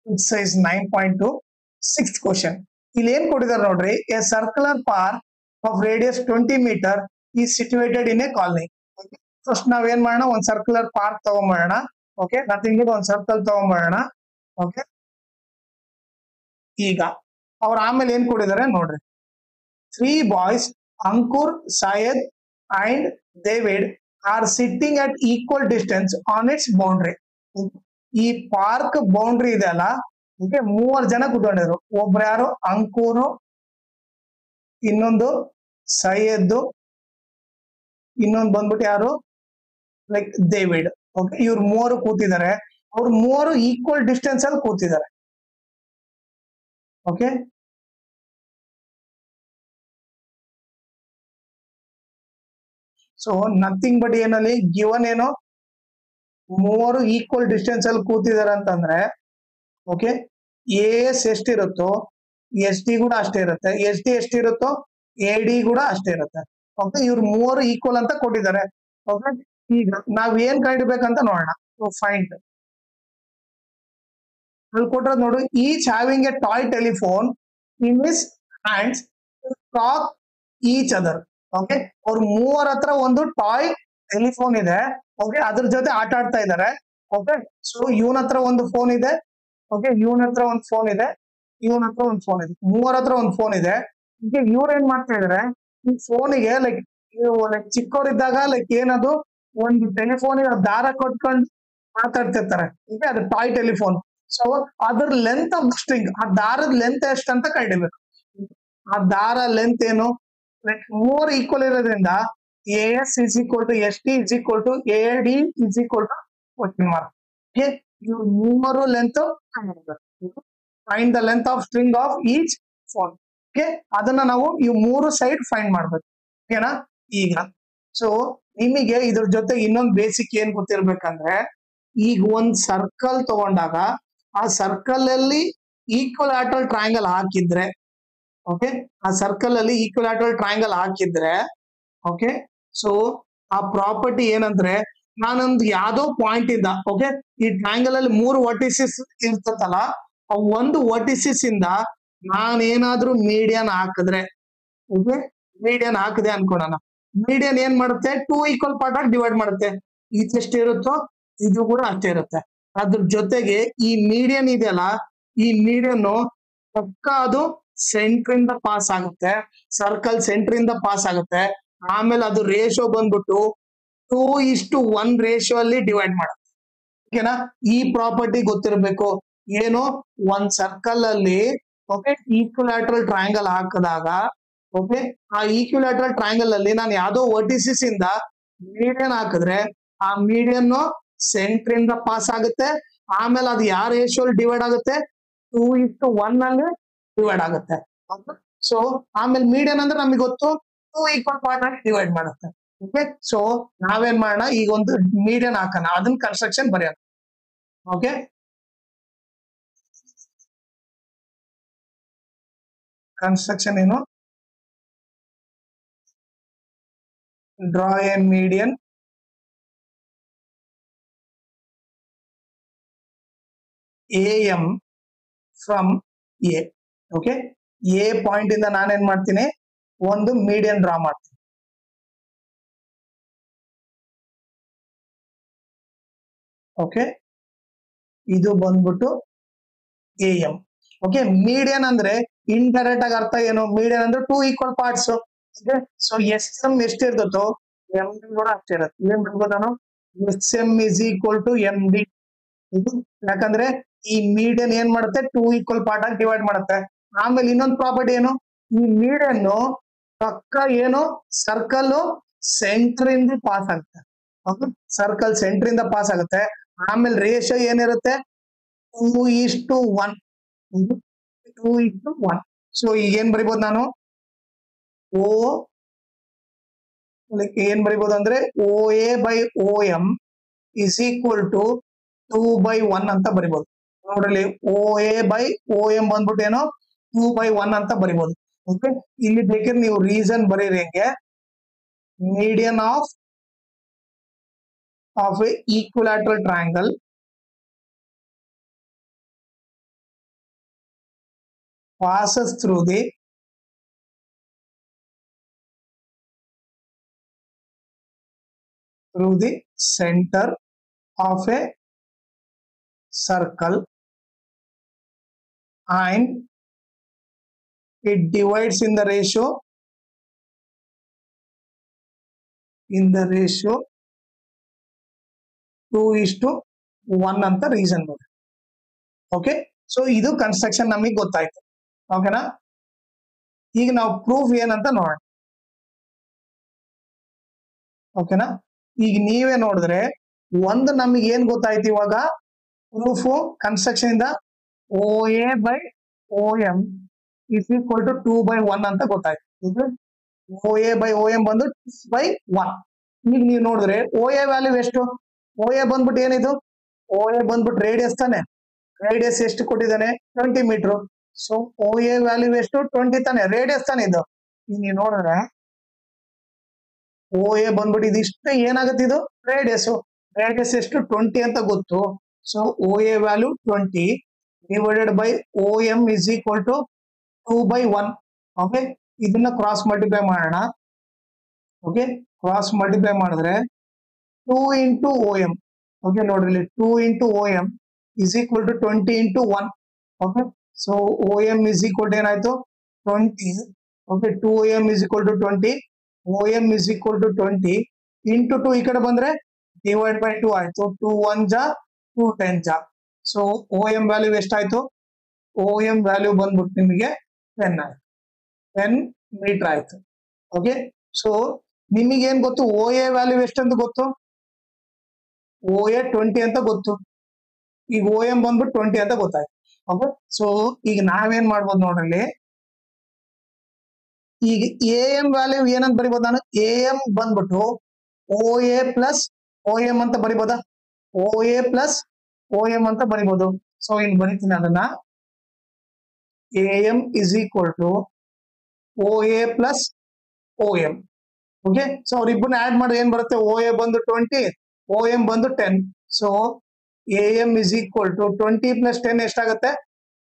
exercise 9.2 6th question. ಇಲ್ಲಿ ಏನ್ ಕೊಟ್ಟಿದ್ದಾರೆ ನೋಡ್ರಿ, a circular park of radius 20 meter is situated in a colony. First ನಾವ್ ಏನ್ ಮಾಡೋಣ, ಒಂದ್ ಸರ್ಕ್ಯುಲರ್ ಪಾರ್ಕ್ ತಗೊಂಡ್ಬರೋಣ. ಓಕೆ, ನಥಿಂಗ್ ಇಟ್ ಒಂದ್ ಸರ್ಕಲ್ ತಗೊಂಡ್ಬರೋಣ. ಓಕೆ, ಈಗ ಅವ್ರ ಆಮೇಲೆ ಏನ್ ಕೊಟ್ಟಿದ್ದಾರೆ ನೋಡ್ರಿ, 3 boys Ankur, Syed and David are sitting at equal distance on its boundary. ಈ ಪಾರ್ಕ್ ಬೌಂಡ್ರಿ ಇದೆ ಅಲ್ಲ, ಓಕೆ, 3 ಜನ ಕೂತ್ಕೊಂಡಿದ್ರು. ಒಬ್ರು ಯಾರು, ಅಂಕೂರು, ಇನ್ನೊಂದು ಸೈಯದ್, ಇನ್ನೊಂದು ಬಂದ್ಬಿಟ್ಟು ಯಾರು, ಲೈಕ್ ಡೇವಿಡ್. ಓಕೆ, ಇವ್ರು 3 ಕೂತಿದ್ದಾರೆ. ಅವ್ರು 3 ಈಕ್ವಲ್ ಡಿಸ್ಟೆನ್ಸ್ ಅಲ್ಲಿ ಕೂತಿದ್ದಾರೆ. ಓಕೆ, ಸೊ ನಥಿಂಗ್ ಬಟ್ ಏನಲ್ಲಿ ಗಿವನ್ ಏನು, 3 ಈಕ್ವಲ್ ಡಿಸ್ಟೆನ್ಸ್ ಅಲ್ಲಿ ಕೂತಿದ್ದಾರೆ ಅಂತಂದ್ರೆ, ಓಕೆ, ಎಸ್ ಎಷ್ಟಿರುತ್ತೋ ಎಸ್ ಡಿ ಕೂಡ ಅಷ್ಟೇ ಇರುತ್ತೆ, ಎಸ್ ಡಿ ಎಷ್ಟಿರುತ್ತೋ ಎ ಡಿ ಕೂಡ ಅಷ್ಟೇ ಇರುತ್ತೆ. ಓಕೆ, ಇವ್ರು 3 ಈಕ್ವಲ್ ಅಂತ ಕೊಟ್ಟಿದ್ದಾರೆ. ಓಕೆ, ಈಗ ನಾವ್ ಏನ್ ಕಂಡಿಡ್ಬೇಕಂತ ನೋಡೋಣ. ಫೈಂಡ್ ಅಲ್ಲಿ ಕೊಟ್ಟಿರೋದು ನೋಡು, each having A toy telephone in his hands talk each other. Okay, ಅವ್ರ 3 ಹತ್ರ ಒಂದು ಟಾಯ್ ಟೆಲಿಫೋನ್ ಇದೆ. ಓಕೆ, ಅದ್ರ ಜೊತೆ ಆಟ ಆಡ್ತಾ ಇದ್ದಾರೆ. ಓಕೆ, ಸೊ ಇವನ್ ಹತ್ರ ಒಂದು ಫೋನ್ ಇದೆ. ಓಕೆ, ಇವನ್ ಹತ್ರ ಒಂದು ಫೋನ್ ಇದೆ, ಇವನ್ ಹತ್ರ ಒಂದು ಫೋನ್ ಇದೆ, 3 ಹತ್ರ ಒಂದು ಫೋನ್ ಇದೆ. ಈಗ ಇವ್ರು ಏನ್ ಮಾಡ್ತಾ ಇದಾರೆ, ಈ ಫೋನಿಗೆ ಲೈಕ್ ಚಿಕ್ಕವರಿದ್ದಾಗ ಲೈಕ್ ಏನದು, ಒಂದು ಟೆಲಿಫೋನ್ ದಾರ ಕೊಟ್ಕೊಂಡು ಮಾತಾಡ್ತಿರ್ತಾರೆ. ಈಗ ಅದು ಟಾಯ್ ಟೆಲಿಫೋನ್. ಸೊ ಅದ್ರ ಲೆಂತ್ ಆಫ್ ದ ಸ್ಟ್ರಿಂಗ್, ಆ ದಾರದ ಲೆಂತ್ ಎಷ್ಟು ಅಂತ ಕಂಡಿಬೇಕು. ಆ ದಾರ ಲೆಂತ್ ಏನು, ಲೈಕ್ 3 ಈಕ್ವಲ್ ಇರೋದ್ರಿಂದ S is equal to S T is equal to A D is equal to question mark. Okay, ಇವು 3 length find the length of string of each phone. Okay, ಅದನ್ನ ನಾವು ಈ 3 ಸೈಡ್ ಫೈಂಡ್ ಮಾಡ್ಬೇಕು. ಓಕೆನಾ. ಈಗ so ನಿಮಗೆ ಇದ್ರ ಜೊತೆ ಇನ್ನೊಂದು ಬೇಸಿಕ್ ಏನ್ ಗೊತ್ತಿರ್ಬೇಕಂದ್ರೆ, ಈಗ ಒಂದ್ ಸರ್ಕಲ್ ತಗೊಂಡಾಗ ಆ ಸರ್ಕಲ್ ಅಲ್ಲಿ ಈಕ್ವಲಾಟರಲ್ ಟ್ರಯಾಂಗಲ್ ಹಾಕಿದ್ರೆ, ಓಕೆ, ಆ ಸರ್ಕಲ್ ಅಲ್ಲಿ ಈಕ್ವಲಾಟರಲ್ ಟ್ರಯಾಂಗಲ್ ಹಾಕಿದ್ರೆ, ಓಕೆ, ಸೊ ಆ ಪ್ರಾಪರ್ಟಿ ಏನಂದ್ರೆ, ನಾನೊಂದು ಯಾವ್ದೋ ಪಾಯಿಂಟ್ ಇಂದ, ಓಕೆ, ಈ ಟ್ರಯಾಂಗಲ್ ಅಲ್ಲಿ 3 ವರ್ಟಿಸಿಸ್ ಇರ್ತದಲ್ಲ, ಆ ಒಂದು ವರ್ಟಿಸಿಸ್ ಇಂದ ನಾನೇನಾದ್ರೂ ಮೀಡಿಯನ್ ಹಾಕಿದ್ರೆ, ಓಕೆ, ಮೀಡಿಯನ್ ಹಾಕಿದೆ ಅನ್ಕೊಳ್ಳೋಣ, ಮೀಡಿಯನ್ ಏನ್ ಮಾಡುತ್ತೆ, 2 ಈಕ್ವಲ್ ಪಾರ್ಟ್ ಆಗಿ ಡಿವೈಡ್ ಮಾಡುತ್ತೆ. ಇದೆಷ್ಟು ಇರುತ್ತೋ ಇದು ಕೂಡ ಅಷ್ಟೇ ಇರುತ್ತೆ. ಅದ್ರ ಜೊತೆಗೆ ಈ ಮೀಡಿಯನ್ ಇದೆಯಲ್ಲ, ಈ ಮೀಡಿಯನ್ ಪಕ್ಕ ಅದು ಸೆಂಟರ್ ಇಂದ ಪಾಸ್ ಆಗುತ್ತೆ, ಸರ್ಕಲ್ ಸೆಂಟರ್ ಇಂದ ಪಾಸ್ ಆಗುತ್ತೆ. ಆಮೇಲೆ ಅದು ರೇಷಿಯೋ ಬಂದ್ಬಿಟ್ಟು 2:1 ರೇಷಿಯೋ ಅಲ್ಲಿ ಡಿವೈಡ್ ಮಾಡುತ್ತೆ. ಓಕೆನಾ. ಈ ಪ್ರಾಪರ್ಟಿ ಗೊತ್ತಿರಬೇಕು. ಏನು, ಒಂದ್ ಸರ್ಕಲ್ ಅಲ್ಲಿ, ಓಕೆ, ಈಕ್ವಲಾಟರಲ್ ಟ್ರಯಾಂಗಲ್ ಹಾಕಿದಾಗ, ಓಕೆ, ಆ ಈಕ್ವಲಾಟರಲ್ ಟ್ರಯಾಂಗಲ್ ಅಲ್ಲಿ ನಾನು ಯಾವ್ದೋ ವರ್ಟಿಸಿಸ್ ಇಂದ ಮೀಡಿಯನ್ ಹಾಕಿದ್ರೆ, ಆ ಮೀಡಿಯನ್ ಸೆಂಟರ್ ಇಂದ ಪಾಸ್ ಆಗುತ್ತೆ. ಆಮೇಲೆ ಅದು ಯಾವ ರೇಷಿಯೋ ಡಿವೈಡ್ ಆಗುತ್ತೆ, 2:1 ಅಲ್ಲಿ ಡಿವೈಡ್ ಆಗುತ್ತೆ. ಸೊ ಆಮೇಲೆ ಮೀಡಿಯನ್ ಅಂದ್ರೆ ನಮಗೆ ಗೊತ್ತು, 2 ಈಕ್ವಲ್ ಪಾರ್ಟ್ ಆಗಿ ಡಿವೈಡ್ ಮಾಡುತ್ತೆ. ಓಕೆ, ಸೊ ನಾವೇನ್ ಮಾಡೋಣ, ಈಗ ಒಂದು ಮೀಡಿಯನ್ ಹಾಕೋಣ, ಅದನ್ನ ಕನ್ಸ್ಟ್ರಕ್ಷನ್ ಬರೆಯೋಣ. ಓಕೆ, ಕನ್ಸ್ಟ್ರಕ್ಷನ್ ಏನು, draw A median AM from A. Okay, A point ಇಂದ ನಾನೇನ್ ಮಾಡ್ತೀನಿ, ಒಂದು ಮೀಡಿಯನ್ ಡ್ರಾ ಮಾಡ್ತೀನಿ. ಓಕೆ, ಇದು ಬಂದ್ಬಿಟ್ಟು AM. ಓಕೆ, ಮೀಡಿಯನ್ ಅಂದ್ರೆ ಇಂಡೈರೆಕ್ಟ್ ಆಗಿ ಅರ್ಥ ಏನು, ಮೀಡಿಯನ್ ಅಂದ್ರೆ 2 equal parts. So S M ಎಷ್ಟಿರ್ತೋ ಎಂ ಡಿ ಕೂಡ ಅಷ್ಟೇ ಇರುತ್ತೆ. ಏನ್ ಬರ್ಬೋದು ನಾನು, S M is equal to M D. ಯಾಕಂದ್ರೆ ಈ ಮೀಡಿಯನ್ ಏನ್ ಮಾಡುತ್ತೆ, 2 ಈಕ್ವಲ್ ಪಾರ್ಟ್ ಆಗಿ ಡಿವೈಡ್ ಮಾಡುತ್ತೆ. ಆಮೇಲೆ ಇನ್ನೊಂದು ಪ್ರಾಪರ್ಟಿ ಏನು, ಈ ಮೀಡಿಯನ್ ಪಕ್ಕ ಏನು, ಸರ್ಕಲ್ ಸೆಂಟರ್ ಇಂದ ಪಾಸ್ ಆಗುತ್ತೆ. ಸರ್ಕಲ್ ಸೆಂಟರ್ ಇಂದ ಪಾಸ್ ಆಗುತ್ತೆ. ಆಮೇಲೆ ರೇಷಿಯೋ ಏನಿರುತ್ತೆ, 2:1. 2:1. ಸೊ ಈಗ ಏನ್ ಬರಿಬೋದು ನಾನು, ಓ ಏನ್ ಬರಿಬೋದು ಅಂದ್ರೆ, OA by OM is equal to 2/1 ಅಂತ ಬರಿಬೋದು. ನೋಡ್ರಲ್ಲಿ, OA by OM ಬಂದ್ಬಿಟ್ಟು ಏನೋ 2/1 ಅಂತ ಬರಿಬೋದು. ಓಕೆ, ಇಲ್ಲಿ ಬೇಕಿದ್ರೆ ನೀವು ರೀಸನ್ ಬರೀರಿ, ಹೆಂಗೆ, median of a equilateral triangle passes through the center of a circle and it divides in the ratio 2:1 ಅಂತ ರೀಸನ್ ನೋಡಿ. ಓಕೆ, ಸೊ ಇದು ಕನ್ಸ್ಟ್ರಕ್ಷನ್ ನಮಗೆ ಗೊತ್ತಾಯ್ತು. ಓಕೆನಾ, ಈಗ ನಾವು ಪ್ರೂಫ್ ಏನಂತ ನೋಡೋಣ. ಓಕೆನಾ, ಈಗ ನೀವೇ ನೋಡಿದ್ರೆ ಒಂದು ನಮಗೆ ಏನ್ ಗೊತ್ತಾಯ್ತು ಇವಾಗ, ಪ್ರೂಫ್ ಕನ್ಸ್ಟ್ರಕ್ಷನ್ ಇಂದ OA/OM is equal to 2/1 ಅಂತ ಗೊತ್ತಾಯ್ತು. OA/OM ಬಂದು 2/1. ಈಗ ನೀವು ನೋಡಿದ್ರೆ OA ವ್ಯಾಲ್ಯೂ ಎಷ್ಟು, OA ಬಂದ್ಬಿಟ್ಟು ಏನಿದು, OA ಬಂದ್ಬಿಟ್ಟು ರೇಡಿಯಸ್ ತಾನೆ, ರೇಡಿಯಸ್ ಎಷ್ಟು ಕೊಟ್ಟಿದ್ದಾನೆ 20 ಮೀಟರ್. ಸೊ OA ವ್ಯಾಲ್ಯೂ ಎಷ್ಟು 20 ತಾನೆ, ರೇಡಿಯಸ್ ತಾನೆ ಇದು. ಈಗ ನೀವು ನೋಡಿದ್ರೆ OA ಬಂದ್ಬಿಟ್ಟು ಇದಿಷ್ಟು ಏನಾಗುತ್ತೆ, ಇದು ರೇಡಿಯಸ್, ರೇಡಿಯಸ್ ಎಷ್ಟು 20 ಅಂತ ಗೊತ್ತು. So OA value 20 divided by OM is equal to 2/1. Okay, ಇದನ್ನ ಕ್ರಾಸ್ ಮಲ್ಟಿಪ್ಲೈ ಮಾಡೋಣ. ಓಕೆ, ಕ್ರಾಸ್ ಮಲ್ಟಿಪ್ಲೈ ಮಾಡಿದ್ರೆ 2 into OM. ಓಕೆ, ನೋಡ್ರಿ ಇಲ್ಲಿ 2 into OM is equal to 20 into 1. Okay, so OM is equal to ಏನಾಯ್ತು 20. Okay, 2OM is equal to 20, OM is equal to 20 into 2 ಈ ಕಡೆ ಬಂದ್ರೆ divide by 2 ಆಯ್ತು. 2 1 ಜಾ 2 10 ಜಾ. ಸೊ OM ವ್ಯಾಲ್ಯೂ ಎಷ್ಟಾಯ್ತು, OM ವ್ಯಾಲ್ಯೂ ಬಂದ್ಬಿಟ್ಟು ನಿಮಗೆ 10 ಆಯ್ತು, 10 ಮೀಟರ್ ಆಯ್ತು. ಓಕೆ, ಸೊ ನಿಮಗೆ ಏನ್ ಗೊತ್ತು, OA ವ್ಯಾಲ್ಯೂ ಎಷ್ಟಂತ ಗೊತ್ತು, OA 20 ಅಂತ ಗೊತ್ತು. ಈಗ OM ಬಂದ್ಬಿಟ್ಟು 20 ಅಂತ ಗೊತ್ತಾಯ್ತು. ಓಕೆ, ಸೊ ಈಗ ನಾವೇನ್ ಮಾಡ್ಬೋದು ನೋಡ್ರಿ, ಈಗ AM ವ್ಯಾಲ್ಯೂ ಏನಂತ ಬರಿಬೋದು ನಾನು, AM ಬಂದ್ಬಿಟ್ಟು OA ಪ್ಲಸ್ OM ಅಂತ ಬರಿಬೋದಾ, OA ಪ್ಲಸ್ OM ಅಂತ ಬರಿಬೋದು. ಸೊ ಇಲ್ಲಿ ಬರೀತೀನಿ ಅದನ್ನ, AM is equal to OA plus OM. Okay, so ಅವ್ರಿಬ್ಬರನ್ನ ಆಡ್ ಮಾಡಿ ಏನ್ ಬರುತ್ತೆ, OA ಬಂದು 20, OM ಬಂದು 10. So AM is equal to 20 plus 10 ಎಷ್ಟಾಗುತ್ತೆ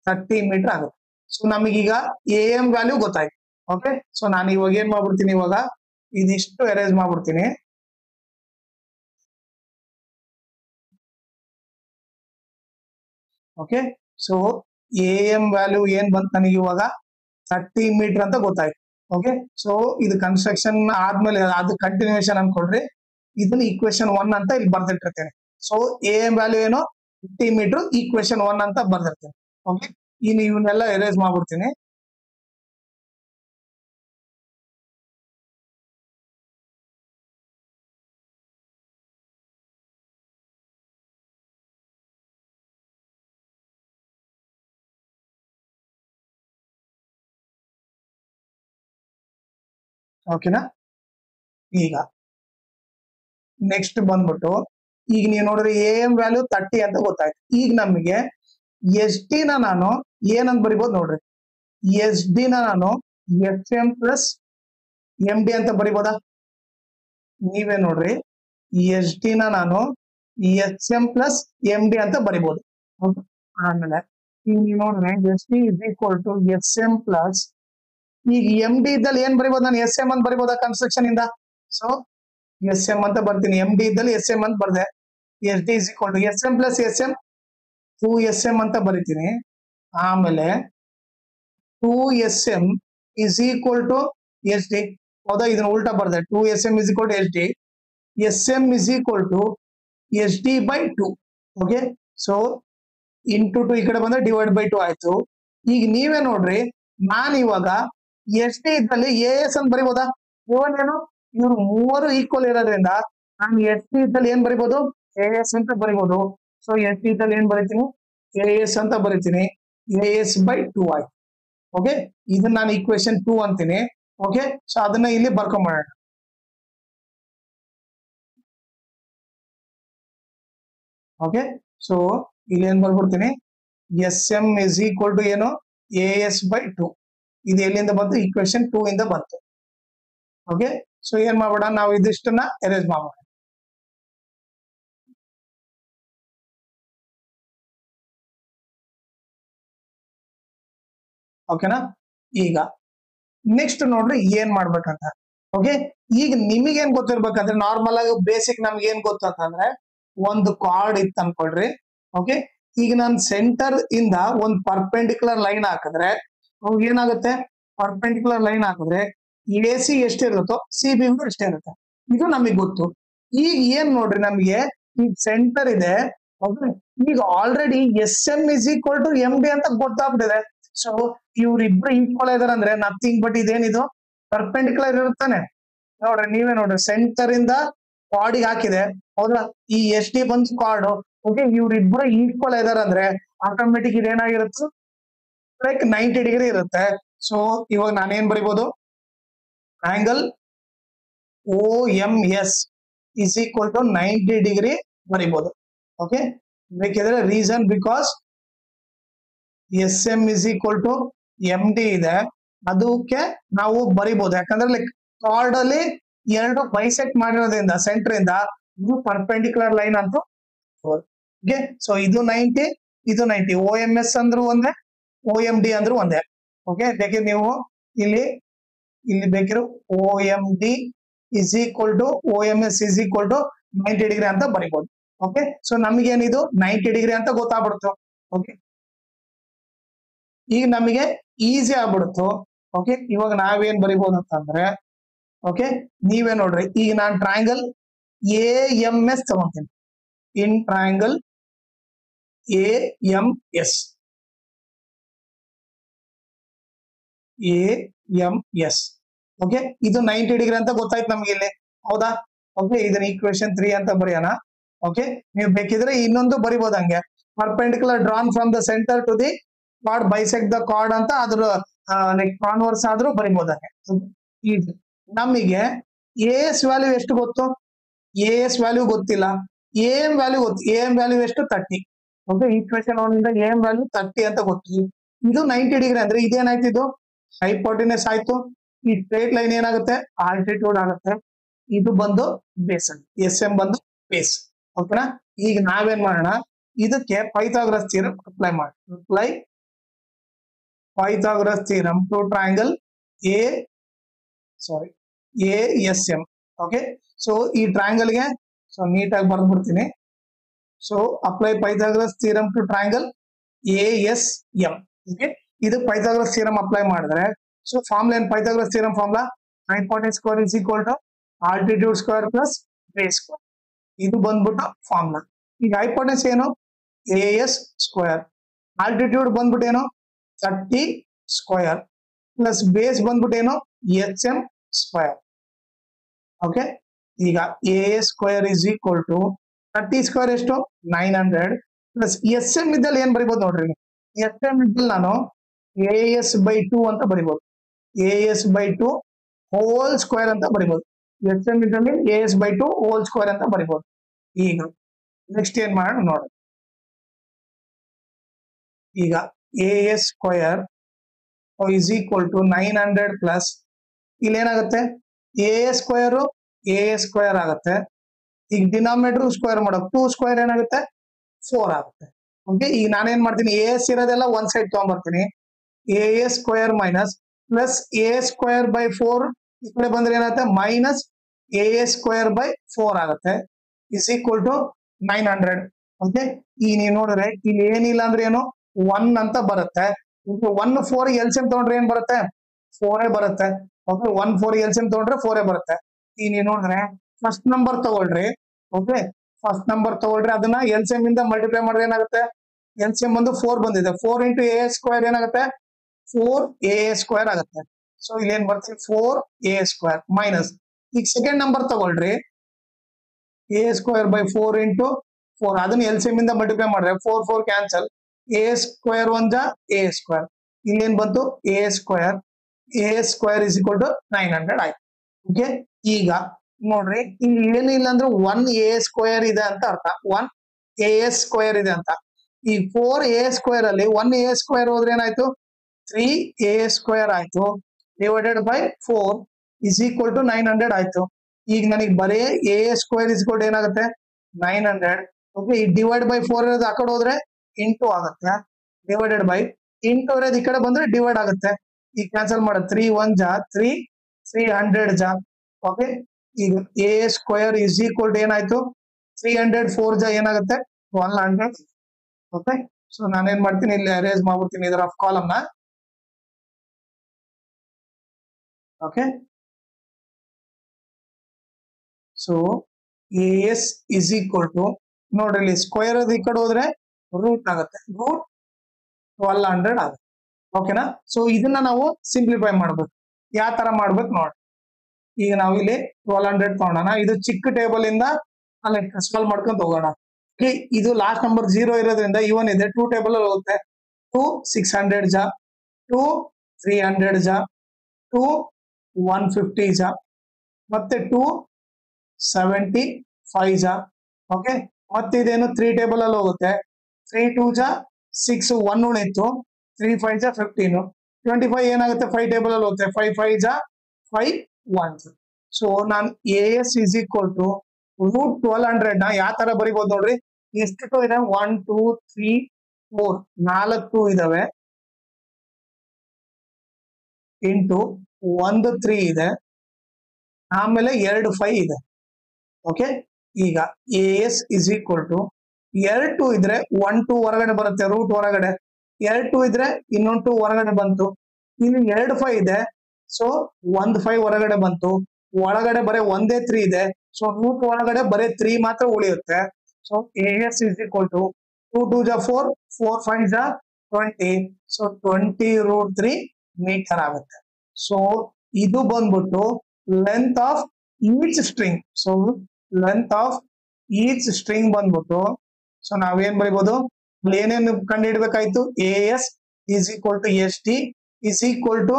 30 ಮೀಟರ್ ಆಗುತ್ತೆ. ಸೊ ನಮಗೀಗ AM ವ್ಯಾಲ್ಯೂ ಗೊತ್ತಾಯ್ತು. ಓಕೆ, ಸೊ ನಾನು ಇವಾಗ ಏನ್ ಮಾಡ್ಬಿಡ್ತೀನಿ, ಇವಾಗ ಇದಿಷ್ಟು ಎರೇಸ್ ಮಾಡ್ಬಿಡ್ತೀನಿ. ಓಕೆ, ಸೊ AM ವ್ಯಾಲ್ಯೂ ಏನ್ ಬಂತು ನನಗೆ ಇವಾಗ 30 ಮೀಟರ್ ಅಂತ ಗೊತ್ತಾಯ್ತು. ಓಕೆ, ಸೊ ಇದು ಕನ್ಸ್ಟ್ರಕ್ಷನ್ ಆದ್ಮೇಲೆ ಅದು ಕಂಟಿನ್ಯೂಷನ್ ಅನ್ಕೊಳ್ರಿ, ಇದನ್ನ ಈಕ್ವೇಶನ್ 1 ಅಂತ ಇಲ್ಲಿ ಬರ್ದಿಟ್ಟಿರ್ತೇನೆ. ಸೊ AM ವ್ಯಾಲ್ಯೂ ಏನು 50 ಮೀಟರ್, ಈಕ್ವೇಶನ್ 1 ಅಂತ ಬರ್ದಿರ್ತೇನೆ. ಓಕೆ, ಇನ್ನು ಇವನ್ನೆಲ್ಲ ಎರೇಸ್ ಮಾಡ್ಬಿಡ್ತೀನಿ. ಓಕೆನಾ, ಈಗ ನೆಕ್ಸ್ಟ್ ಬಂದ್ಬಿಟ್ಟು ಈಗ ನೀವು ನೋಡ್ರಿ AM ವ್ಯಾಲ್ಯೂ 30 ಅಂತ ಗೊತ್ತಾಯ್ತು. ಈಗ ನಮಗೆ SD ನ ನಾನು ಏನಂತ ಬರಿಬೋದು ನೋಡ್ರಿ, SD ನ ನಾನು SM ಪ್ಲಸ್ MD ಅಂತ ಬರಿಬೋದಾ, ನೀವೇ ನೋಡ್ರಿ SD ನ ನಾನು SM ಪ್ಲಸ್ MD ಅಂತ ಬರಿಬೋದು. ಆಮೇಲೆ ಈಗ ನೀವು ನೋಡ್ರಿ SD is equal to SM plus, ಈಗ MD ಇದ್ದಲ್ಲಿ ಏನ್ ಬರಿಬೋದು ನಾನು, SM ಅಂತ ಬರಿಬೋದಾ ಕನ್ಸ್ಟ್ರಕ್ಷನ್ ಇಂದ. ಸೊ SM ಅಂತ ಬರ್ತೀನಿ, MD ಇದ್ದಲ್ಲಿ SM ಅಂತ ಬರ್ದೆ. SD is equal to SM plus SM 2SM ಅಂತ ಬರಿತೀನಿ. ಆಮೇಲೆ 2SM is equal to SD, ಹೌದಾ, ಇದನ್ನ ಉಲ್ಟಾ ಬರ್ದೆ, 2SM is equal to SD, SM is equal to SD by 2. Okay, so into 2 ಈ ಕಡೆ ಬಂದ್ರೆ ಡಿವೈಡ್ ಬೈ 2 ಆಯ್ತು. ಈಗ ನೀವೇ ನೋಡ್ರಿ, ನಾನು ಇವಾಗ SD ಇದ್ದಲ್ಲಿ AS ಅಂತ ಬರಿಬೋದಾ, ಏನು ಇವ್ರು ಮೂವರು ಈಕ್ವಲ್ ಇರೋದ್ರಿಂದ ನಾನು SD ಇದ್ದಲ್ಲಿ ಏನ್ ಬರಿಬೋದು, AS ಅಂತ ಬರಿಬೋದು. ಸೊ SD ಇದ್ದಲ್ಲಿ ಏನ್ ಬರಿತೀನಿ, AS ಅಂತ ಬರಿತೀನಿ, AS by 2 ಆಯ್ತು. ಓಕೆ, ಇದನ್ನ ನಾನು ಈಕ್ವೇಶನ್ 2 ಅಂತೀನಿ. ಓಕೆ, ಸೊ ಅದನ್ನ ಇಲ್ಲಿ ಬರ್ಕೊಂಬೋಣ. ಓಕೆ, ಸೊ ಇಲ್ಲಿ ಏನ್ ಬರ್ಬಿಡ್ತೀನಿ, SM is equal to ಏನು AS by 2. ಇದು ಎಲ್ಲಿಂದ ಬಂತು, ಈಕ್ವೇಶನ್ 2 ಇಂದ ಬಂತು. ಓಕೆ, ಸೊ ಏನ್ ಮಾಡೋಣ, ನಾವು ಇದಿಷ್ಟನ್ನ ಎರೇಸ್ ಮಾಡೋಣ. ಓಕೆನಾ. ಈಗ ನೆಕ್ಸ್ಟ್ ನೋಡ್ರಿ ಏನ್ ಮಾಡ್ಬೇಕಂತ. ಓಕೆ, ಈಗ ನಿಮಗೇನ್ ಗೊತ್ತಿರ್ಬೇಕಂದ್ರೆ ನಾರ್ಮಲ್ ಆಗಿ ಬೇಸಿಕ್ ನಮ್ಗೆ ಏನ್ ಗೊತ್ತಂತಂದ್ರೆ ಒಂದು ಕಾರ್ಡ್ ಇತ್ತು ಅನ್ಕೊಳ್ರಿ. ಓಕೆ, ಈಗ ನಾನು ಸೆಂಟರ್ ಇಂದ ಒಂದು ಪರ್ಪೆಂಡಿಕ್ಯುಲರ್ ಲೈನ್ ಹಾಕಿದ್ರೆ ಅವಾಗ ಏನಾಗುತ್ತೆ, ಪರ್ಪೆಂಡಿಕ್ಯುಲರ್ ಲೈನ್ ಹಾಕಿದ್ರೆ ಎ ಸಿ ಎಷ್ಟಿರುತ್ತೋ ಸಿ ಬಿ ಎಷ್ಟೇ ಇರುತ್ತೆ, ಇದು ನಮಗೆ ಗೊತ್ತು. ಈಗ ಏನ್ ನೋಡ್ರಿ, ನಮಗೆ ಈಗ ಸೆಂಟರ್ ಇದೆ. ಈಗ already S M is equal to M D ಅಂತ ಗೊತ್ತಾಗ್ಬಿಟ್ಟಿದೆ. ಸೊ ಇವ್ರಿಬ್ರು ಈಕ್ವಲ್ ಇದಾರೆ ಅಂದ್ರೆ ನಥಿಂಗ್ ಬಟ್ ಇದೇನಿದು ಪರ್ಪೆಂಡಿಕ್ಯುಲರ್ ಇರುತ್ತಾನೆ. ನೋಡ್ರಿ ನೀವೇ ನೋಡ್ರಿ, ಸೆಂಟರ್ ಇಂದ ಕಾರ್ಡಿಗೆ ಹಾಕಿದೆ ಹೌದಾ, ಈ ಎಸ್ ಡಿ ಬಂದು ಕಾರ್ಡ್. ಓಕೆ, ಇವ್ರಿಬ್ರು ಈಕ್ವಲ್ ಇದಾರೆ ಅಂದ್ರೆ ಆಟೋಮೆಟಿಕ್ ಇದೇನಾಗಿರುತ್ತೆ, ಲೈಕ್ 90 ಡಿಗ್ರಿ ಇರುತ್ತೆ. ಸೊ ಇವಾಗ ನಾನೇನ್ ಬರಿಬಹುದು, angle O M S is equal to 90 degree ಬರಿಬಹುದು. ಓಕೆ, ಬೇಕಿದ್ರೆ reason because S M is equal to M D ಇದೆ, ಅದಕ್ಕೆ ನಾವು ಬರಿಬಹುದು. ಯಾಕಂದ್ರೆ ಲೈಕ್ ಕಾರ್ಡ್ ಅಲ್ಲಿ ಎರಡು ಬೈಸೆಕ್ಟ್ ಮಾಡಿರೋದ್ರಿಂದ ಸೆಂಟರ್ ಇಂದ ಇದು ಪರ್ಪೆಂಡಿಕ್ಯುಲರ್ ಲೈನ್ ಅಂತ. ಓಕೆ, ಸೊ ಇದು 90, ಇದು 90. ಓ ಎಂ ಎಸ್ ಅಂದ್ರೂ ಒಂದೇ, ಓ ಎಂ ಡಿ ಅಂದ್ರೂ ಒಂದೇ. ಓಕೆ, ಬೇಕಿದ್ರೆ ನೀವು ಇಲ್ಲಿ ಬೇಕಿರೋ O M D is equal to O M S is equal to 90 degree ಅಂತ ಬರಿಬಹುದು. ಓಕೆ, ಸೊ ನಮಗೇನಿದು 90 ಡಿಗ್ರಿ ಅಂತ ಗೊತ್ತಾಗ್ಬಿಡ್ತು. ಓಕೆ, ಈಗ ನಮಗೆ ಈಸಿ ಆಗ್ಬಿಡ್ತು. ಓಕೆ, ಇವಾಗ ನಾವೇನ್ ಬರಿಬಹುದು ಅಂತಂದ್ರೆ, ಓಕೆ ನೀವೇ ನೋಡ್ರಿ, ಈಗ ನಾನು ಟ್ರಯಾಂಗಲ್ ಎ ಎಂ ಎಸ್ ತಗೊಂತೀನಿ. In triangle A M S, A M S. Okay, ಇದು 90 ಡಿಗ್ರಿ ಅಂತ ಗೊತ್ತಾಯ್ತು ನಮ್ಗೆ ಇಲ್ಲಿ, ಹೌದಾ. ಓಕೆ, ಇದನ್ನ ಈಕ್ವೇಶನ್ 3 ಅಂತ ಬರೆಯೋಣ. ಓಕೆ, ನೀವು ಬೇಕಿದ್ರೆ ಇನ್ನೊಂದು ಬರಿಬಹುದು ಹಂಗೆ, perpendicular drawn from the centre to the chord bisect the chord ಅಂತ ಅದ್ರ ಲೈಕ್ ಕಾನ್ವರ್ಸ್ ಆದ್ರೂ ಬರಿಬಹುದು ಹಂಗೆ. ಈಗ ನಮಗೆ ಎ ಎಸ್ ವ್ಯಾಲ್ಯೂ ಎಷ್ಟು ಗೊತ್ತು, ಎ ಎಸ್ ವ್ಯಾಲ್ಯೂ ಗೊತ್ತಿಲ್ಲ, ಎ ಎಂ ವ್ಯಾಲ್ಯೂ ಗೊತ್ತು. ಎ ಎಂ ವ್ಯಾಲ್ಯೂ ಎಷ್ಟು 30. Okay, equation 1 A M value 30 ಅಂತ ಗೊತ್ತು. ಇದು 90 ಡಿಗ್ರಿ ಅಂದ್ರೆ ಇದೇನಾಯ್ತು, ಇದು ಹೈಪೋಟೆನಸ್ ಆಯ್ತು. ಈ ಸ್ಟ್ರೇಟ್ ಲೈನ್ ಏನಾಗುತ್ತೆ, ಆಲ್ಟಿಟ್ಯೂಡ್ ಆಗುತ್ತೆ. ಇದು ಬಂದು ಬೇಸ್, ಎಸ್ ಎಂ ಬಂದು ಬೇಸ್. ಓಕೆನಾ. ಈಗ ನಾವೇನ್ ಮಾಡೋಣ, ಇದಕ್ಕೆ ಪೈಥಾಗರಸ್ ಥಿಯರಂ ಅಪ್ಲೈ ಮಾಡಿ. Apply Pythagoras theorem to triangle A S M. Okay, so ಈ ಟ್ರಯಾಂಗಲ್ ಗೆ ಸೊ ನೀಟಾಗಿ ಬರ್ದ್ಬಿಡ್ತೀನಿ. So apply Pythagoras theorem to triangle A S M. Okay, ಇದು ಪೈಥಾಗರಸ್ ಥಿಯರಂ ಅಪ್ಲೈ ಮಾಡಿದ್ರೆ ಸೊ ಫಾರ್ಮುಲಾ ಏನ್, Pythagoras theorem formula hypotenuse square is equal to altitude square plus base square. ಇದು ಬಂದ್ಬಿಟ್ಟು formula. ಈಗ hypotenuse ಏನು, A S square, altitude ಬಂದ್ಬಿಟ್ಟು ಏನು 30 square plus base ಬಂದ್ಬಿಟ್ಟು ಏನು ಎಚ್ ಎಂ ಸ್ಕ್ವೇರ್. ಓಕೆ, ಈಗ A S square is equal to 30 square ಎಷ್ಟು 900 ಪ್ಲಸ್ ಎಸ್ ಎಂ ಇದ್ದಲ್ಲಿ ಏನ್ ಬರಿಬಹುದು ನೋಡ್ರಿ, ಎಸ್ ಎಂ ಇದ್ದಲ್ಲಿ ನಾನು ಎ ಎಸ್ ಬೈ 2 ಅಂತ ಬರಿಬಹುದು. A S by 2 whole square ಅಂತ ಬರಿಬಹುದು. ಎಸ್ ಎಂ ಇದ್ದಲ್ಲಿ A S by 2 whole square ಅಂತ ಬರಿಬಹುದು. ಈಗ ನೆಕ್ಸ್ಟ್ ಏನ್ ಮಾಡೋಣ ನೋಡ್ರಿ, ಈಗ A S square is equal to 900 plus ಇಲ್ಲಿ ಏನಾಗುತ್ತೆ, ಎ ಎಸ್ ಸ್ಕ್ವೇರ್ ಆಗುತ್ತೆ. ಈಗ ಡಿನಾಮಿನೇಟರ್ ಸ್ಕ್ವೇರ್ ಮಾಡೋದು 2 ಸ್ಕ್ವೇರ್ ಏನಾಗುತ್ತೆ 4 ಆಗುತ್ತೆ. ಓಕೆ, ಈಗ ನಾನೇನ್ ಮಾಡ್ತೀನಿ, ಎ ಎಸ್ ಇರೋದೆಲ್ಲ ಒಂದ್ ಸೈಡ್ ತಗೊಂಡ್ಬರ್ತೀನಿ. A S square minus plus A square by 4 ಈ ಕಡೆ ಬಂದ್ರೆ ಏನಾಗುತ್ತೆ minus A S square by 4 ಆಗುತ್ತೆ ಇಸ್ ಈಕ್ವಲ್ ಟು 900. ಓಕೆ, ಈಗ ನೀವು ನೋಡಿದ್ರೆ ಇಲ್ಲಿ ಏನಿಲ್ಲ ಅಂದ್ರೆ ಏನು 1 ಅಂತ ಬರುತ್ತೆ. 1 4 ಎಲ್ಸಿಎಂ ತಗೊಂಡ್ರೆ ಏನ್ ಬರುತ್ತೆ 4 ಬರುತ್ತೆ. ಓಕೆ, 1 4 ಎಲ್ಸಿಎಂ ತಗೊಂಡ್ರೆ 4 ಬರುತ್ತೆ. ಈಗ ನೀವು ನೋಡಿದ್ರೆ ಫಸ್ಟ್ ನಂಬರ್ ತಗೊಳ್ರಿ. ಓಕೆ, ಫಸ್ಟ್ ನಂಬರ್ ತಗೊಳ್ರಿ, ಅದನ್ನ ಎಲ್ಸಿಎಂ ಇಂದ ಮಲ್ಟಿಪ್ಲೈ ಮಾಡಿದ್ರೆ ಏನಾಗುತ್ತೆ, ಎಲ್ಸಿಎಂ ಬಂದು 4 ಬಂದಿದೆ. 4 ಇಂಟು ಎ ಸ್ಕ್ವೇರ್ ಏನಾಗುತ್ತೆ 4 ಎ ಸ್ಕ್ವೇರ್ ಆಗುತ್ತೆ. ಸೊ ಇಲ್ಲಿ ಏನ್ ಬರ್ತೀವಿ 4 ಎ ಸ್ಕ್ವೇರ್ ಮೈನಸ್, ಈಗ ಸೆಕೆಂಡ್ ನಂಬರ್ ತಗೊಳ್ರಿ, ಎ ಸ್ಕ್ವೇರ್ ಬೈ 4 ಇಂಟು 4 ಅದನ್ನ ಎಲ್ಸಿಎಂ ಇಂದ ಮಲ್ಟಿಪ್ಲೈ ಮಾಡಿದ್ರೆ 4 4 ಕ್ಯಾನ್ಸಲ್, ಎ ಸ್ಕ್ವೇರ್ ಒಂದ ಎ ಸ್ಕ್ವೇರ್, ಇಲ್ಲೇನ್ ಬಂತು A square is equal to 900 ಆಯ್ತು. ಓಕೆ, ಈಗ ನೋಡ್ರಿ ಇಲ್ಲಿ ಏನಿಲ್ಲ ಅಂದ್ರೆ 1 ಎ ಸ್ಕ್ವೇರ್ ಇದೆ ಅಂತ ಅರ್ಥ, 1 ಎ ಸ್ಕ್ವೇರ್ ಇದೆ ಅಂತ. ಈ 4 ಎ ಸ್ಕ್ವೇರ್ ಅಲ್ಲಿ 1 ಎ ಸ್ಕ್ವೇರ್ ಹೋದ್ರೆ ಏನಾಯ್ತು 3 ಎ ಸ್ಕ್ವೇರ್ ಆಯ್ತು divided by 4 is equal to 900 ಆಯ್ತು. ಈಗ ನನಗೆ ಬರೀ A square is equal to ಏನಾಗುತ್ತೆ 900. ಓಕೆ, ಈ ಡಿವೈಡ್ ಬೈ 4 ಇರೋದು ಆ ಕಡೆ ಹೋದ್ರೆ ಇಂಟು ಆಗುತ್ತೆ ಡಿವೈಡೆಡ್ ಬೈ ಇಂಟು ಇರೋದು ಈ ಕಡೆ ಬಂದ್ರೆ ಡಿವೈಡ್ ಆಗುತ್ತೆ. ಈಗ ಕ್ಯಾನ್ಸಲ್ ಮಾಡ 3 1 ಜಾ 3 300 ಜಾ. ಓಕೆ, ಈಗ A square is equal to ಏನಾಯ್ತು 300 4 ಜಾ ಏನಾಗುತ್ತೆ 1200. ಓಕೆ, ಸೊ ನಾನೇನ್ ಮಾಡ್ತೀನಿ ಇಲ್ಲಿ ಅರೇಂಜ್ ಮಾಡ್ಬಿಡ್ತೀನಿ ಇದರ ಕಾಲಮ್ ನ. Okay, so A S is equal to ನೋಡ್ರಿ ಇಲ್ಲಿ ಸ್ಕ್ವೇರ್ ಈ ಕಡೆ ಹೋದ್ರೆ ರೂಟ್ ಆಗುತ್ತೆ, ರೂಟ್ 1200 ಆಗುತ್ತೆ. ಓಕೆನಾ, ಸೊ ಇದನ್ನ ನಾವು ಸಿಂಪ್ಲಿಫೈ ಮಾಡ್ಬೇಕು. ಯಾವ ತರ ಮಾಡ್ಬೇಕು ನೋಡಿ. ಈಗ ನಾವು ಇಲ್ಲಿ 1200 ತಗೊಳ್ಳೋಣ. ಇದು ಚಿಕ್ಕ ಟೇಬಲ್ ಇಂದ ಅಲ್ಲಿ ಸಾಲ್ವ್ ಮಾಡ್ಕೊಂಡು ಹೋಗೋಣ. ಇದು ಲಾಸ್ಟ್ ನಂಬರ್ 0 ಇರೋದ್ರಿಂದ ಇವನ್ ಇದೆ 2 ಟೇಬಲ್ ಅಲ್ಲಿ ಹೋಗುತ್ತೆ. 2 600 ಜಾ, 2 300 ಜಾ, 2 150 ಜಾ, ಮತ್ತೆ 2 75 ಜಾ. ಓಕೆ, ಮತ್ತೆ ಇದೇನು 3 ಟೇಬಲ್ ಅಲ್ಲಿ ಹೋಗುತ್ತೆ. 3 2 ಜಾ 6 1 ಉಳಿತು, 3 5 ಜಾ 15, 25 ಏನಾಗುತ್ತೆ 5 ಟೇಬಲ್ ಅಲ್ಲಿ ಹೋಗುತ್ತೆ. 5 5 ಜಾ 5 1. ಸೊ ನಾನು A S is equal to root 1200 ನ ಯಾವ ತರ ಬರಿಬಹುದು ನೋಡ್ರಿ. ಎಷ್ಟು ಟು ಇದೆ 1 2 3 4 4 2 ಇದಾವೆ, ಇಂಟು 1 3 ಇದೆ, ಆಮೇಲೆ 2 5 ಇದೆ. ಓಕೆ, ಈಗ A S is equal to 2 2 ಇದ್ರೆ 1 2 ಹೊರಗಡೆ ಬರುತ್ತೆ, ರೂಟ್ ಹೊರಗಡೆ. 2 2 ಇದ್ರೆ ಇನ್ನೊಂದು 2 ಹೊರಗಡೆ ಬಂತು. ಇಲ್ಲಿ 2 5 ಇದೆ, ಸೊ 1 5 ಹೊರಗಡೆ ಬಂತು. ಒಳಗಡೆ ಬರೀ ಒಂದೇ 3 ಇದೆ, ಸೊ ರೂಟ್ ಒಳಗಡೆ ಬರೀ 3 ಮಾತ್ರ ಉಳಿಯುತ್ತೆ. So A S is equal to 2 2 ಜಾ 4 4 5 ಜಾ 20, ಸೊ 20 ರೂಟ್ 3 ಮೀಟರ್ ಆಗುತ್ತೆ. ಸೊ ಇದು ಬಂದ್ಬಿಟ್ಟು length of each string. So length of each string ಬಂದ್ಬಿಟ್ಟು, ಸೊ ನಾವೇನ್ ಬರಿಬಹುದು, ಏನೇನು ಕಂಡು ಹಿಡ್ಬೇಕಾಯ್ತು, A S is equal to S T is equal to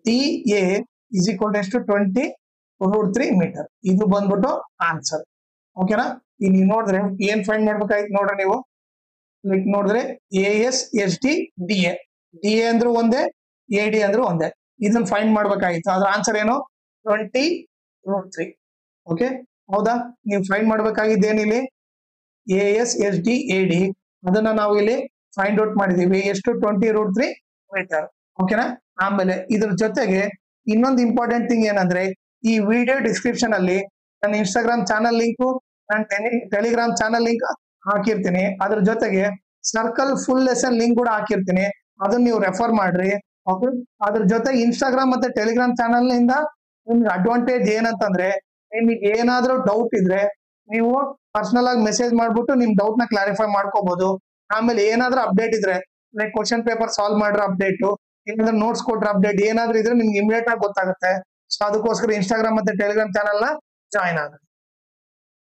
D A is equal to ಎಷ್ಟು 20 ರೂಟ್ 3 ಮೀಟರ್. ಇದು ಬಂದ್ಬಿಟ್ಟು ಆನ್ಸರ್. ಓಕೆನಾ, ಈಗ ನೀವು ನೋಡಿದ್ರೆ ಏನ್ ಫೈಂಡ್ ಮಾಡ್ಬೇಕಾಯ್ತು ನೋಡ್ರಿ. ನೀವು ಲೈಕ್ ನೋಡಿದ್ರೆ A S S T D A, D A ಅಂದ್ರೂ ಒಂದೇ, ಎ ಡಿ ಅಂದ್ರೂ ಒಂದೇ. ಇದನ್ನ ಫೈಂಡ್ ಮಾಡ್ಬೇಕಾಗಿತ್ತು. ಅದ್ರ ಆನ್ಸರ್ ಏನು 20 ರೂಟ್ 3. ಓಕೆ, ಹೌದಾ. ನೀವು ಫೈಂಡ್ ಮಾಡ್ಬೇಕಾಗಿದ್ದೇನಿಲ್ಲಿ A S S D A D, ಅದನ್ನ ನಾವು ಇಲ್ಲಿ ಫೈಂಡ್ ಔಟ್ ಮಾಡಿದೀವಿ. ಎಷ್ಟು 20 ರೂಟ್ 3 ಮೀಟರ್. ಓಕೆನಾ, ಆಮೇಲೆ ಇದ್ರ ಜೊತೆಗೆ ಇನ್ನೊಂದು ಇಂಪಾರ್ಟೆಂಟ್ ಥಿಂಗ್ ಏನಂದ್ರೆ, ಈ ವಿಡಿಯೋ ಡಿಸ್ಕ್ರಿಪ್ಷನ್ ಅಲ್ಲಿ ನನ್ನ ಇನ್ಸ್ಟಾಗ್ರಾಮ್ ಚಾನಲ್ ಲಿಂಕು, ನನ್ನ ಟೆಲಿಗ್ರಾಮ್ ಚಾನಲ್ ಲಿಂಕ್ ಹಾಕಿರ್ತೀನಿ. ಅದ್ರ ಜೊತೆಗೆ ಸರ್ಕಲ್ ಫುಲ್ ಲೆಸನ್ ಲಿಂಕ್ ಕೂಡ ಹಾಕಿರ್ತೀನಿ, ಅದನ್ನ ನೀವು ರೆಫರ್ ಮಾಡ್ರಿ. ಓಕೆ, ಅದ್ರ ಜೊತೆ ಇನ್ಸ್ಟಾಗ್ರಾಮ್ ಮತ್ತೆ ಟೆಲಿಗ್ರಾಮ್ ಚಾನಲ್ ನಿಂದ ನಿಮ್ಗೆ ಅಡ್ವಾಂಟೇಜ್ ಏನಂತಂದ್ರೆ, ನಿಮಗೆ ಏನಾದ್ರೂ ಡೌಟ್ ಇದ್ರೆ ನೀವು ಪರ್ಸನಲ್ ಆಗಿ ಮೆಸೇಜ್ ಮಾಡ್ಬಿಟ್ಟು ನಿಮ್ ಡೌಟ್ ನ ಕ್ಲಾರಿಫೈ ಮಾಡ್ಕೋಬಹುದು. ಆಮೇಲೆ ಏನಾದ್ರೂ ಅಪ್ಡೇಟ್ ಇದ್ರೆ, ಲೈಕ್ ಕ್ವಶನ್ ಪೇಪರ್ ಸಾಲ್ವ್ ಮಾಡಿರೋ ಅಪ್ಡೇಟ್, ಏನಾದ್ರೂ ನೋಟ್ಸ್ ಕೊಟ್ರ ಅಪ್ಡೇಟ್ ಏನಾದ್ರೂ ಇದ್ರೆ ನಿಮ್ಗೆ ಇಮಿಡಿಯೇಟ್ ಆಗಿ ಗೊತ್ತಾಗುತ್ತೆ. ಸೊ ಅದಕ್ಕೋಸ್ಕರ ಇನ್ಸ್ಟಾಗ್ರಾಮ್ ಮತ್ತೆ ಟೆಲಿಗ್ರಾಮ್ ಚಾನಲ್ ನ ಜಾಯ್ನ್ ಆಗುತ್ತೆ.